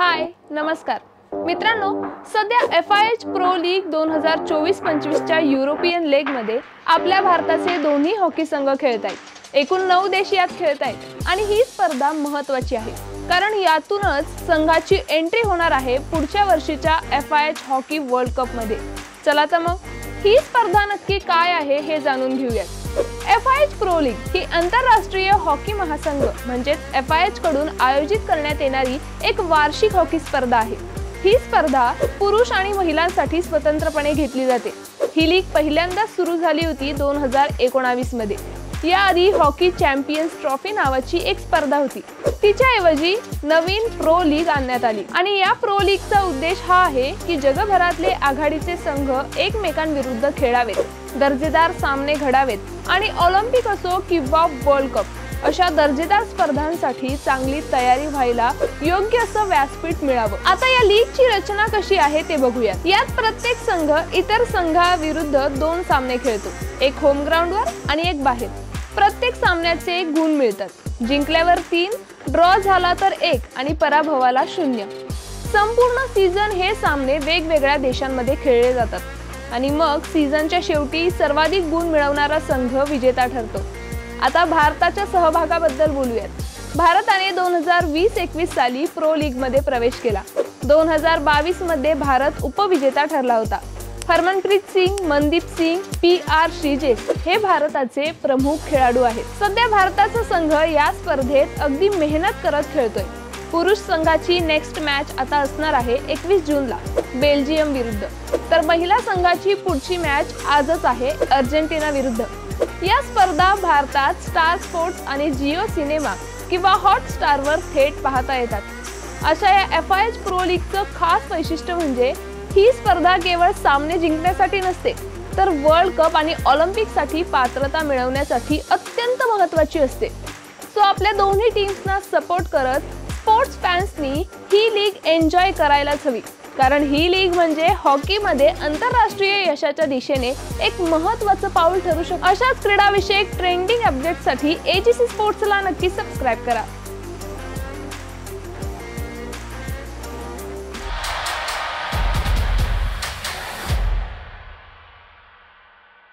हाय नमस्कार मित्रांनो, सध्या FIH प्रो लीग 2024-25 च्या युरोपियन लेग मध्ये आपल्या भारताचे दोन्ही हॉकी संघ खेळत आहेत। एकूण 9 देश यात खेळत आहेत आणि ही स्पर्धा महत्त्वाची आहे कारण यातूनच संघाची एंट्री होणार आहे पुढच्या वर्षीच्या FIH हॉकी वर्ल्ड कप मध्ये। चला तर मग ही स्पर्धा नक्की काय आहे हे जाणून घेऊयात। FIH प्रो लीग ही आंतरराष्ट्रीय हॉकी महासंघ म्हणजे FIH कडून आयोजित करण्यात येणारी एक वार्षिक हॉकी स्पर्धा आहे। ही स्पर्धा पुरुष आणि महिलांसाठी स्वतंत्रपणे घेतली जाते। ही लीग पहिल्यांदा सुरू झाली होती 2019 मध्ये। याआधी हॉकी चॅम्पियन्स ट्रॉफी नावाची एक स्पर्धा होती, तिच्याऐवजी नवीन प्रो लीग आणण्यात आली आणि या प्रो लीगचा उद्देश हा आहे की जगभरातले आघाडीचे संघ एकमेकांविरुद्ध खेळावेत, दर्जेदार सामने घडावेत आणि ऑलिम्पिक असो किंवा वर्ल्ड कप अशा दर्जेदार स्पर्धांसाठी चांगली तयारी व्हायला योग्य असं व्यासपीठ मिळावं। आता या लीगची रचना कशी आहे ते बघूयात। यात प्रत्येक संघ इतर संघाविरुद्ध 2 सामने खेळतो, एक होम ग्राउंडवर आणि एक बाहेर। प्रत्येक सामन्याचे गुण मिळतात, जिंकल्यावर 3, ड्रॉ झाला तर 1 आणि पराभवाला 0। संपूर्ण सीझन हे सामने वेगवेगळ्या देशांमध्ये खेळले जातात आणि मग सीझनच्या शेवटी सर्वाधिक गुण मिळवणारा संघ विजेता ठरतो। आता भारताच्या सहभागाबद्दल बोलूयात। भारताने 2020-21 साली प्रो लीग मध्ये प्रवेश केला। 2022 मध्ये भारत उपविजेता ठरला होता। हरमनप्रीत सिंग, मनदीप सिंग, PR श्रीजेश हे भारताचे प्रमुख खेळाडू आहेत। सध्या भारताचा संघ या स्पर्धेत अगदी मेहनत करत खेळतोय। पुरुष संघाची नेक्स्ट मॅच आता असणार आहे 21 जूनला बेल्जियम विरुद्ध, तर महिला संघाची पुढची मॅच आजच आहे अर्जेंटिना विरुद्ध। या स्पर्धा भारतात स्टार स्पोर्ट्स आणि जिओ सिनेमा किंवा हॉटस्टारवर थेट पाहता येतात। अशा या FIH प्रो लीगचं खास वैशिष्ट्य म्हणजे ही स्पर्धा केवळ सामने जिंकण्यासाठी नसते, तर वर्ल्ड कप आणि ऑलिम्पिकसाठी पात्रता मिळवण्यासाठी अत्यंत महत्त्वाची असते। सो आपल्या दोन्ही टीम्सना सपोर्ट करत स्पोर्ट्स फॅन्सनी ही लीग एन्जॉय करायलाच हवी, कारण ही लीग म्हणजे हॉकीमध्ये आंतरराष्ट्रीय यशाच्या दिशेने एक महत्त्वाचं पाऊल ठरू शकते। अशाच क्रीडाविषयक ट्रेंडिंग अपडेट्ससाठी AGC स्पोर्ट्सला नक्की सबस्क्राइब करा।